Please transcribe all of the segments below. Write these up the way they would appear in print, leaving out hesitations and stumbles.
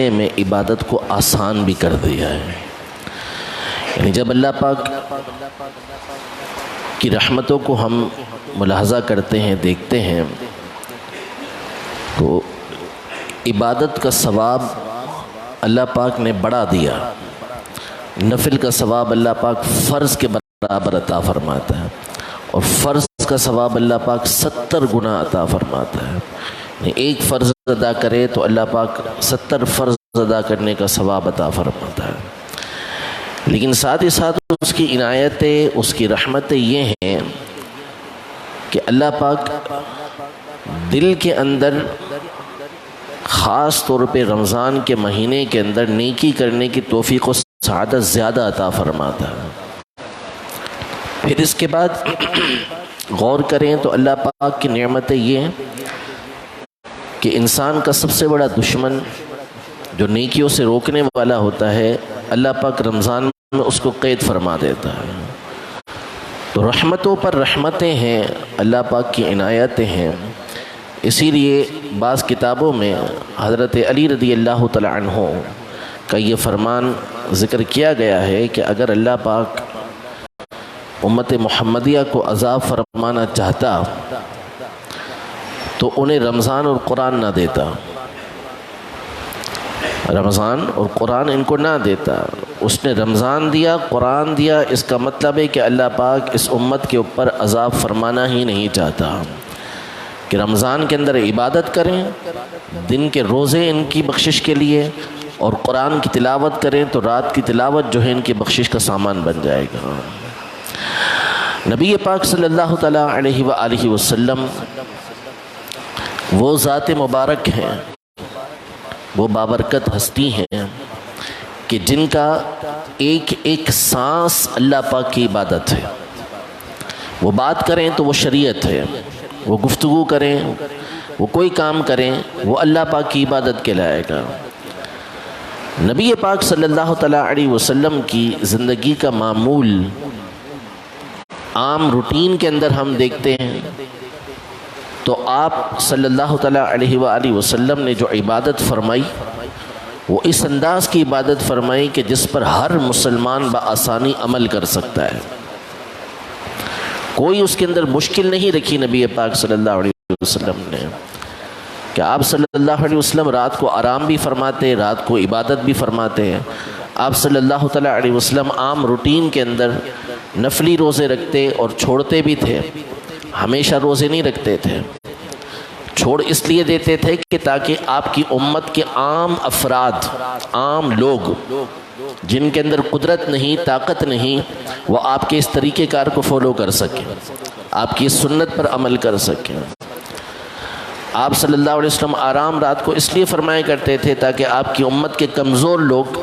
میں عبادت کو آسان بھی کر دیا ہے۔ یعنی جب اللہ پاک کی رحمتوں کو ہم ملاحظہ کرتے ہیں، دیکھتے ہیں، تو عبادت کا ثواب اللہ پاک نے بڑھا دیا، نفل کا ثواب اللہ پاک فرض کے برابر عطا فرماتا ہے، اور فرض کا ثواب اللہ پاک 70 گنا عطا فرماتا ہے۔ یعنی ایک فرض ادا کرے تو اللہ پاک 70 فرض ادا کرنے کا ثواب عطا فرماتا ہے۔ لیکن ساتھ ہی ساتھ اس کی عنایتیں، اس کی رحمتیں یہ ہیں کہ اللہ پاک دل کے اندر خاص طور پہ رمضان کے مہینے کے اندر نیکی کرنے کی توفیق و سعادت زیادہ عطا فرماتا ہے۔ پھر اس کے بعد غور کریں تو اللہ پاک کی نعمتیں یہ ہیں کہ انسان کا سب سے بڑا دشمن جو نیکیوں سے روکنے والا ہوتا ہے، اللہ پاک رمضان میں اس کو قید فرما دیتا ہے۔ تو رحمتوں پر رحمتیں ہیں، اللہ پاک کی عنایتیں ہیں۔ اسی لیے بعض کتابوں میں حضرت علی رضی اللہ تعالی عنہ کا یہ فرمان ذکر کیا گیا ہے کہ اگر اللہ پاک امت محمدیہ کو عذاب فرمانا چاہتا تو انہیں رمضان اور قرآن نہ دیتا، رمضان اور قرآن ان کو نہ دیتا۔ اس نے رمضان دیا، قرآن دیا، اس کا مطلب ہے کہ اللہ پاک اس امت کے اوپر عذاب فرمانا ہی نہیں چاہتا، کہ رمضان کے اندر عبادت کریں، دن کے روزے ان کی بخشش کے لیے، اور قرآن کی تلاوت کریں تو رات کی تلاوت جو ہے ان کی بخشش کا سامان بن جائے گا۔ نبی پاک صلی اللہ تعالیٰ علیہ وآلہ وسلم وہ ذات مبارک ہیں، وہ بابرکت ہستی ہیں کہ جن کا ایک ایک سانس اللہ پاک کی عبادت ہے۔ وہ بات کریں تو وہ شریعت ہے، وہ گفتگو کریں، وہ کوئی کام کریں، وہ اللہ پاک کی عبادت کہلائے گا۔ نبی پاک صلی اللہ تعالیٰ علیہ وسلم کی زندگی کا معمول عام روٹین کے اندر ہم دیکھتے ہیں تو آپ صلی اللہ تعالیٰ علیہ وآلہ وسلم نے جو عبادت فرمائی وہ اس انداز کی عبادت فرمائی کہ جس پر ہر مسلمان بآسانی عمل کر سکتا ہے۔ کوئی اس کے اندر مشکل نہیں رکھی نبی پاک صلی اللہ علیہ وسلم نے، کہ آپ صلی اللہ علیہ وسلم رات کو آرام بھی فرماتے، رات کو عبادت بھی فرماتے ہیں۔ آپ صلی اللہ تعالیٰ علیہ وسلم عام روٹین کے اندر نفلی روزے رکھتے اور چھوڑتے بھی تھے، ہمیشہ روزے نہیں رکھتے تھے۔ چھوڑ اس لیے دیتے تھے کہ تاکہ آپ کی امت کے عام افراد، عام لوگ جن کے اندر قدرت نہیں، طاقت نہیں، وہ آپ کے اس طریقہ کار کو فالو کر سکیں، آپ کی سنت پر عمل کر سکیں۔ آپ صلی اللہ علیہ وسلم آرام رات کو اس لیے فرمایا کرتے تھے تاکہ آپ کی امت کے کمزور لوگ،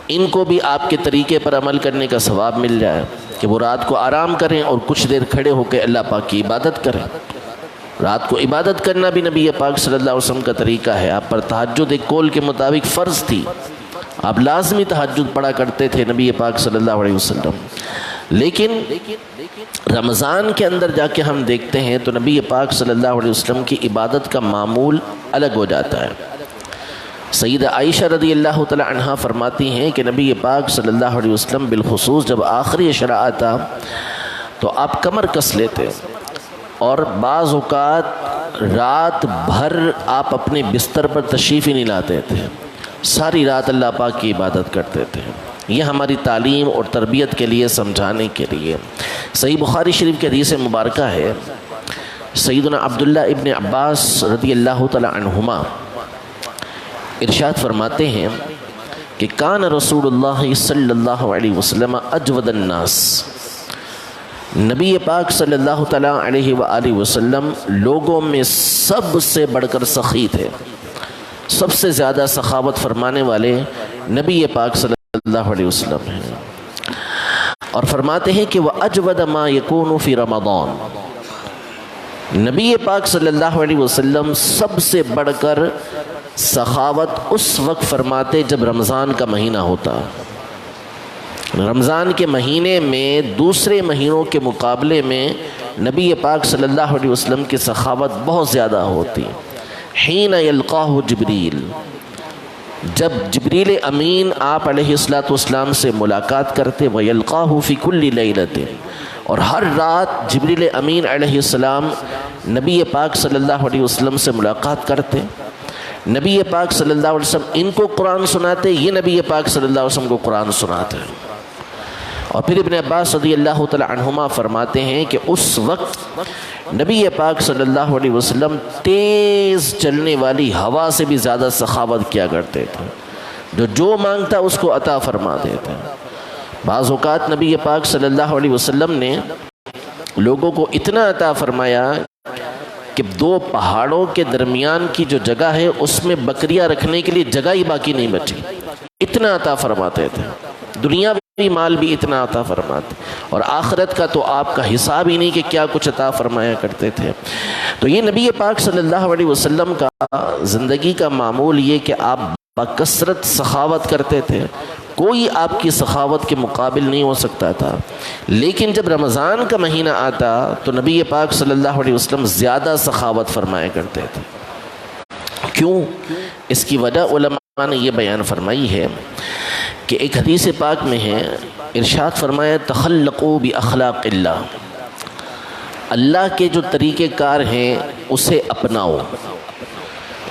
ان کو بھی آپ کے طریقے پر عمل کرنے کا ثواب مل جائے، کہ وہ رات کو آرام کریں اور کچھ دیر کھڑے ہو کے اللہ پاک کی عبادت کریں۔ رات کو عبادت کرنا بھی نبی پاک صلی اللہ علیہ وسلم کا طریقہ ہے۔ آپ پر تہجد ایک قول کے مطابق فرض تھی، آپ لازمی تہجد پڑھا کرتے تھے نبی پاک صلی اللہ علیہ وسلم۔ لیکن رمضان کے اندر جا کے ہم دیکھتے ہیں تو نبی پاک صلی اللہ علیہ وسلم کی عبادت کا معمول الگ ہو جاتا ہے۔ سیدہ عائشہ رضی اللہ تعالی عنہا فرماتی ہیں کہ نبی پاک صلی اللہ علیہ وسلم بالخصوص جب آخری عشرہ آتا تو آپ کمر کس لیتے، اور بعض اوقات رات بھر آپ اپنے بستر پر تشریف ہی نہیں لاتے تھے، ساری رات اللہ پاک کی عبادت کرتے تھے۔ یہ ہماری تعلیم اور تربیت کے لیے، سمجھانے کے لیے۔ صحیح بخاری شریف کی حدیث مبارکہ ہے، سیدنا عبداللہ ابن عباس رضی اللہ تعالی عنہما ارشاد فرماتے ہیں کہ کان رسول اللہ صلی اللہ علیہ وسلم اجود الناس، نبی پاک صلی اللہ تعالیٰ علیہ وآلہ وسلم لوگوں میں سب سے بڑھ کر سخی تھے، سب سے زیادہ سخاوت فرمانے والے نبی پاک صلی اللہ علیہ وسلم ہیں۔ اور فرماتے ہیں کہ وَأَجْوَدَ مَا يَكُونُ فِي رَمَضَانِ، نبی پاک صلی اللہ علیہ وسلم سب سے بڑھ کر سخاوت اس وقت فرماتے جب رمضان کا مہینہ ہوتا۔ رمضان کے مہینے میں دوسرے مہینوں کے مقابلے میں نبی پاک صلی اللہ علیہ وسلم کی سخاوت بہت زیادہ ہوتی۔ حین یلقاہ جبریل، جب جبریل امین آپ علیہ الصلوۃ والسلام سے ملاقات کرتے وَيَلْقَاهُ فِي كُلِّ لَيْلَةٍ، اور ہر رات جبریل امین علیہ السلام نبی پاک صلی اللہ علیہ وسلم سے ملاقات کرتے، نبی پاک صلی اللہ علیہ وسلم ان کو قرآن سناتے، یہ نبی پاک صلی اللہ علیہ وسلم کو قرآن سناتے۔ اور پھر ابن عباس رضی اللہ تعالی عنہما فرماتے ہیں کہ اس وقت نبی پاک صلی اللہ علیہ وسلم تیز چلنے والی ہوا سے بھی زیادہ سخاوت کیا کرتے تھے، جو مانگتا اس کو عطا فرما دیتے۔ بعض اوقات نبی پاک صلی اللہ علیہ وسلم نے لوگوں کو اتنا عطا فرمایا کہ 2 پہاڑوں کے درمیان کی جو جگہ ہے اس میں بکریاں رکھنے کے لیے جگہ ہی باقی نہیں بچی، اتنا عطا فرماتے تھے، دنیا بھی مال بھی اتنا عطا فرماتے، اور آخرت کا تو آپ کا حساب ہی نہیں کہ کیا کچھ عطا فرمایا کرتے تھے۔ تو یہ نبی پاک صلی اللہ علیہ وسلم کا زندگی کا معمول یہ کہ آپ بکثرت سخاوت کرتے تھے، کوئی آپ کی سخاوت کے مقابل نہیں ہو سکتا تھا۔ لیکن جب رمضان کا مہینہ آتا تو نبی پاک صلی اللہ علیہ وسلم زیادہ سخاوت فرمایا کرتے تھے۔ کیوں؟ اس کی وجہ علماء نے یہ بیان فرمائی ہے کہ ایک حدیث پاک میں ہے، ارشاد فرمایا تخلقوا باخلاق اللہ، اللہ کے جو طریقہ کار ہیں اسے اپناؤ،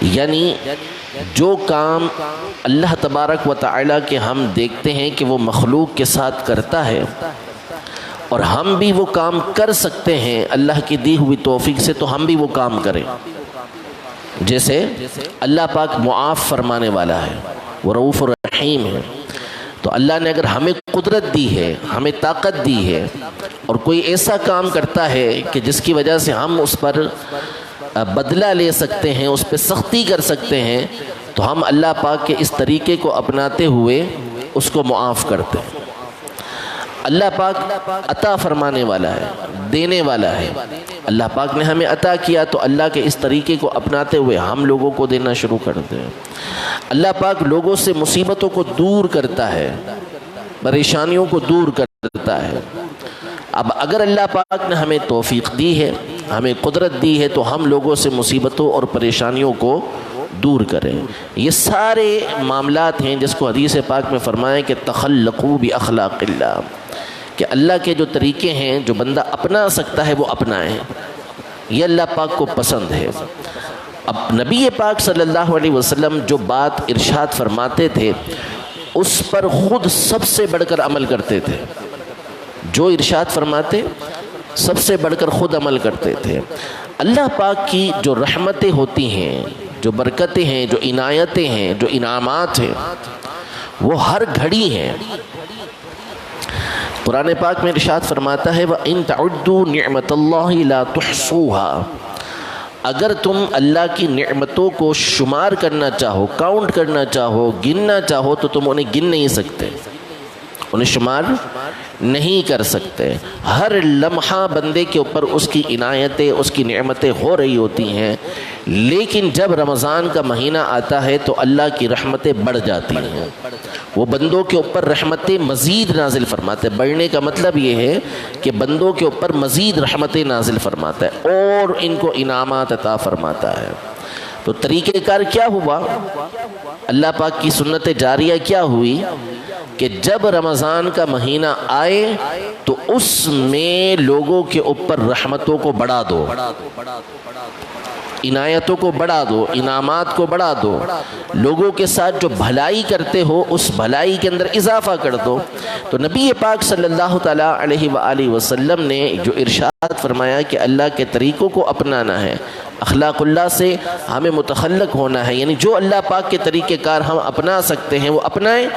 یعنی جو کام اللہ تبارک و تعالیٰ کے ہم دیکھتے ہیں کہ وہ مخلوق کے ساتھ کرتا ہے اور ہم بھی وہ کام کر سکتے ہیں اللہ کی دی ہوئی توفیق سے، تو ہم بھی وہ کام کریں۔ جیسے اللہ پاک معاف فرمانے والا ہے، وہ رؤوف الرحیم ہے، تو اللہ نے اگر ہمیں قدرت دی ہے، ہمیں طاقت دی ہے، اور کوئی ایسا کام کرتا ہے کہ جس کی وجہ سے ہم اس پر بدلہ لے سکتے ہیں، اس پہ سختی کر سکتے ہیں، تو ہم اللہ پاک کے اس طریقے کو اپناتے ہوئے اس کو معاف کرتے ہیں۔ اللہ پاک عطا فرمانے والا ہے، دینے والا ہے، اللہ پاک نے ہمیں عطا کیا تو اللہ کے اس طریقے کو اپناتے ہوئے ہم لوگوں کو دینا شروع کرتے ہیں۔ اللہ پاک لوگوں سے مصیبتوں کو دور کرتا ہے، پریشانیوں کو دور کرتا ہے۔ اب اگر اللہ پاک نے ہمیں توفیق دی ہے، ہمیں قدرت دی ہے، تو ہم لوگوں سے مصیبتوں اور پریشانیوں کو دور کریں۔ یہ سارے معاملات ہیں جس کو حدیث پاک میں فرمایا کہ تخلقوا باخلاق اللہ، کہ اللہ کے جو طریقے ہیں جو بندہ اپنا سکتا ہے وہ اپنائیں، یہ اللہ پاک کو پسند ہے۔ اب نبی پاک صلی اللہ علیہ وسلم جو بات ارشاد فرماتے تھے اس پر خود سب سے بڑھ کر عمل کرتے تھے، جو ارشاد فرماتے سب سے بڑھ کر خود عمل کرتے تھے۔ اللہ پاک کی جو رحمتیں ہوتی ہیں، جو برکتیں ہیں، جو عنایتیں ہیں، جو انعامات ہیں، وہ ہر گھڑی ہیں۔ قرآن پاک میں ارشاد فرماتا ہے وَإِن تَعُدُّوا نِعْمَةَ اللَّهِ لَا تُحْصُوهَا، اگر تم اللہ کی نعمتوں کو شمار کرنا چاہو، کاؤنٹ کرنا چاہو، گننا چاہو، تو تم انہیں گن نہیں سکتے، انہیں شمار نہیں کر سکتے۔ ہر لمحہ بندے کے اوپر اس کی عنایتیں، اس کی نعمتیں ہو رہی ہوتی ہیں، لیکن جب رمضان کا مہینہ آتا ہے تو اللہ کی رحمتیں بڑھ جاتی ہیں، وہ بندوں کے اوپر رحمتیں مزید نازل فرماتے ہیں۔ بڑھنے کا مطلب یہ ہے کہ بندوں کے اوپر مزید رحمتیں نازل فرماتا ہے اور ان کو انعامات عطا فرماتا ہے۔ تو طریقہ کار کیا ہوا؟ اللہ پاک کی سنت جاریہ کیا ہوئی کہ جب رمضان کا مہینہ آئے تو اس میں لوگوں کے اوپر رحمتوں کو بڑھا دو، عنایتوں کو بڑھا دو، انعامات کو بڑھا دو، لوگوں کے ساتھ جو بھلائی کرتے ہو اس بھلائی کے اندر اضافہ کر دو۔ تو نبی پاک صلی اللہ تعالیٰ علیہ وآلہ وسلم نے جو ارشاد فرمایا کہ اللہ کے طریقوں کو اپنانا ہے، اخلاق اللہ سے ہمیں متخلق ہونا ہے، یعنی جو اللہ پاک کے طریقہ کار ہم اپنا سکتے ہیں وہ اپنائیں۔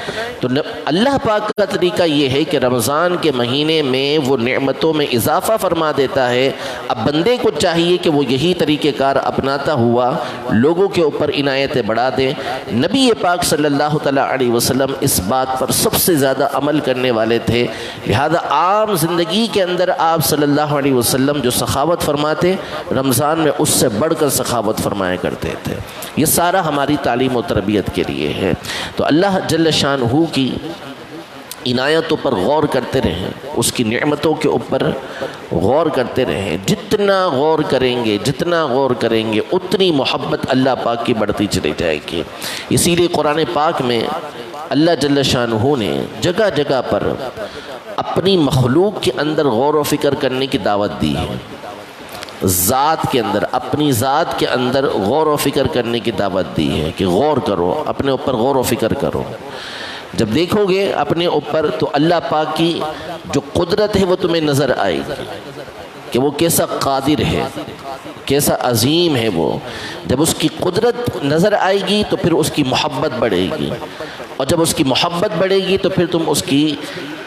تو اللہ پاک کا طریقہ یہ ہے کہ رمضان کے مہینے میں وہ نعمتوں میں اضافہ فرما دیتا ہے۔ اب بندے کو چاہیے کہ وہ یہی طریقہ کار اپناتا ہوا لوگوں کے اوپر عنایتیں بڑھا دیں۔ نبی پاک صلی اللہ تعالیٰ علیہ وسلم اس بات پر سب سے زیادہ عمل کرنے والے تھے، لہذا عام زندگی کے اندر آپ صلی اللہ علیہ وسلم جو سخاوت فرماتے رمضان میں اس سے بڑھ کر سخاوت فرمایا کرتے تھے۔ یہ سارا ہماری تعلیم و تربیت کے لیے ہے۔ تو اللہ جل شانہ کی عنایتوں پر غور کرتے رہیں، اس کی نعمتوں کے اوپر غور کرتے رہیں. جتنا غور کریں گے اتنی محبت اللہ پاک کی بڑھتی چلی جائے گی. اسی لیے قرآن پاک میں اللہ جل شانہ نے جگہ جگہ پر اپنی مخلوق کے اندر غور و فکر کرنے کی دعوت دی ہے. ذات کے اندر، اپنی ذات کے اندر غور و فکر کرنے کی دعوت دی ہے کہ غور کرو، اپنے اوپر غور و فکر کرو. جب دیکھو گے اپنے اوپر تو اللہ پاک کی جو قدرت ہے وہ تمہیں نظر آئے گی کہ وہ کیسا قادر ہے، کیسا عظیم ہے وہ. جب اس کی قدرت نظر آئے گی تو پھر اس کی محبت بڑھے گی، اور جب اس کی محبت بڑھے گی تو پھر تم اس کی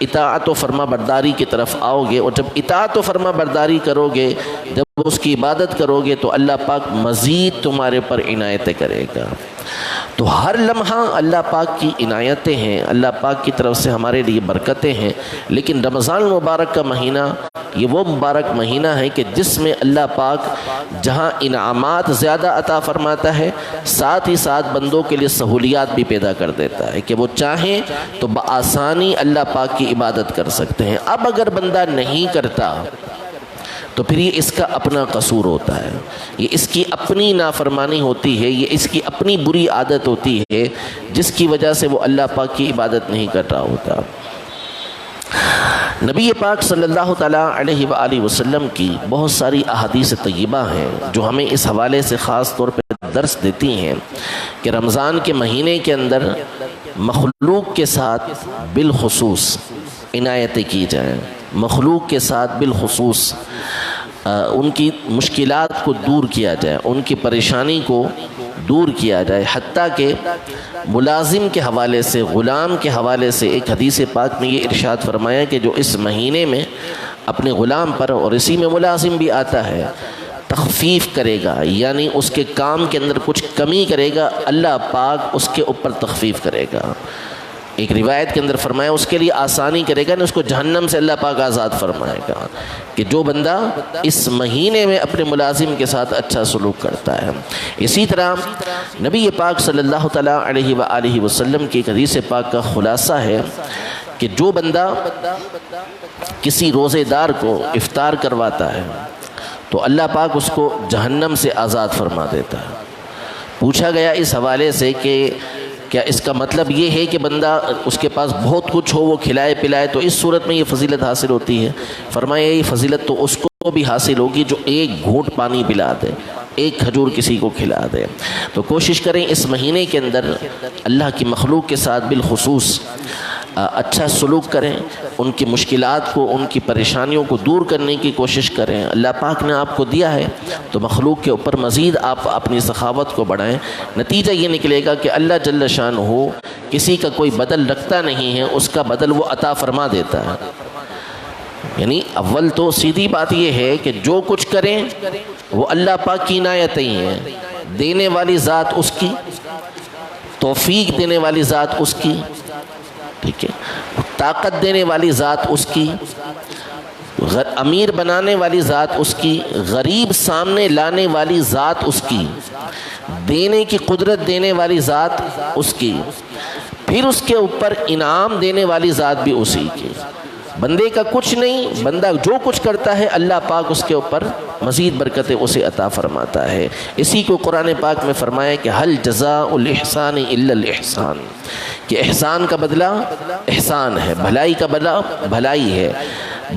اطاعت و فرما برداری کی طرف آؤ گے، اور جب اطاعت و فرما برداری کرو گے، جب اس کی عبادت کرو گے تو اللہ پاک مزید تمہارے پر عنایتیں کرے گا. تو ہر لمحہ اللہ پاک کی عنایتیں ہیں، اللہ پاک کی طرف سے ہمارے لیے برکتیں ہیں. لیکن رمضان المبارک کا مہینہ یہ وہ مبارک مہینہ ہے کہ جس میں اللہ پاک جہاں انعامات زیادہ عطا فرماتا ہے، ساتھ ہی ساتھ بندوں کے لیے سہولیات بھی پیدا کر دیتا ہے کہ وہ چاہیں تو بآسانی اللہ پاک کی عبادت کر سکتے ہیں. اب اگر بندہ نہیں کرتا تو پھر یہ اس کا اپنا قصور ہوتا ہے، یہ اس کی اپنی نافرمانی ہوتی ہے، یہ اس کی اپنی بری عادت ہوتی ہے جس کی وجہ سے وہ اللہ پاک کی عبادت نہیں کر رہا ہوتا. نبی پاک صلی اللہ تعالیٰ علیہ وآلہ وسلم کی بہت ساری احادیث طیبہ ہیں جو ہمیں اس حوالے سے خاص طور پہ درس دیتی ہیں کہ رمضان کے مہینے کے اندر مخلوق کے ساتھ بالخصوص عنایتیں کی جائیں، مخلوق کے ساتھ بالخصوص ان کی مشکلات کو دور کیا جائے، ان کی پریشانی کو دور کیا جائے. حتیٰ کہ ملازم کے حوالے سے، غلام کے حوالے سے ایک حدیث پاک میں یہ ارشاد فرمایا کہ جو اس مہینے میں اپنے غلام پر، اور اسی میں ملازم بھی آتا ہے، تخفیف کرے گا، یعنی اس کے کام کے اندر کچھ کمی کرے گا، اللہ پاک اس کے اوپر تخفیف کرے گا. ایک روایت کے اندر فرمایا اس کے لیے آسانی کرے گا، اس کو جہنم سے اللہ پاک آزاد فرمائے گا کہ جو بندہ اس مہینے میں اپنے ملازم کے ساتھ اچھا سلوک کرتا ہے. اسی طرح نبی پاک صلی اللہ تعالیٰ علیہ وآلہ وسلم کی ایک حدیث پاک کا خلاصہ ہے کہ جو بندہ کسی روزے دار کو افطار کرواتا ہے تو اللہ پاک اس کو جہنم سے آزاد فرما دیتا ہے. پوچھا گیا اس حوالے سے کہ کیا اس کا مطلب یہ ہے کہ بندہ اس کے پاس بہت کچھ ہو، وہ کھلائے پلائے تو اس صورت میں یہ فضیلت حاصل ہوتی ہے؟ فرمایا یہ فضیلت تو اس کو بھی حاصل ہوگی جو ایک گھونٹ پانی پلا دے، ایک کھجور کسی کو کھلا دے. تو کوشش کریں اس مہینے کے اندر اللہ کی مخلوق کے ساتھ بالخصوص اچھا سلوک کریں، ان کی مشکلات کو، ان کی پریشانیوں کو دور کرنے کی کوشش کریں. اللہ پاک نے آپ کو دیا ہے تو مخلوق کے اوپر مزید آپ اپنی سخاوت کو بڑھائیں. نتیجہ یہ نکلے گا کہ اللہ جل شانہ کسی کا کوئی بدل رکھتا نہیں ہے، اس کا بدل وہ عطا فرما دیتا ہے. یعنی اول تو سیدھی بات یہ ہے کہ جو کچھ کریں وہ اللہ پاک کی عنایتیں ہی ہیں. دینے والی ذات اس کی، توفیق دینے والی ذات اس کی، ٹھیک ہے، طاقت دینے والی ذات اس کی، امیر بنانے والی ذات اس کی، غریب سامنے لانے والی ذات اس کی، دینے کی قدرت دینے والی ذات اس کی، پھر اس کے اوپر انعام دینے والی ذات بھی اسی کی. بندے کا کچھ نہیں، بندہ جو کچھ کرتا ہے اللہ پاک اس کے اوپر مزید برکتیں اسے عطا فرماتا ہے. اسی کو قرآن پاک میں فرمایا کہ حل جزاء الاحسان الا الاحسان، کہ احسان کا بدلہ احسان ہے، بھلائی کا بدلہ بھلائی ہے.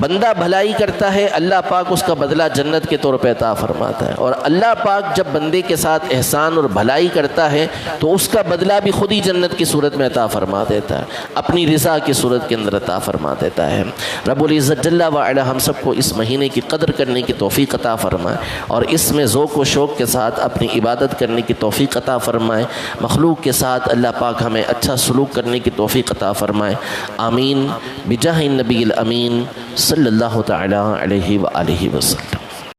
بندہ بھلائی کرتا ہے اللہ پاک اس کا بدلہ جنت کے طور پہ عطا فرماتا ہے. اور اللہ پاک جب بندے کے ساتھ احسان اور بھلائی کرتا ہے تو اس کا بدلہ بھی خود ہی جنت کی صورت میں عطا فرما دیتا ہے، اپنی رضا کی صورت کے اندر عطا فرما دیتا ہے. رب العزت جل وعلا ہم سب کو اس مہینے کی قدر کرنے کی توفیق عطا فرمائے اور اس میں ذوق و شوق کے ساتھ اپنی عبادت کرنے کی توفیق عطا فرمائے. مخلوق کے ساتھ اللہ پاک ہمیں اچھا سلوک کرنے کی توفیق عطا فرمائے. آمین بجاہ النبی الامین صلی اللہ تعالی علیہ وآلہ وسلم.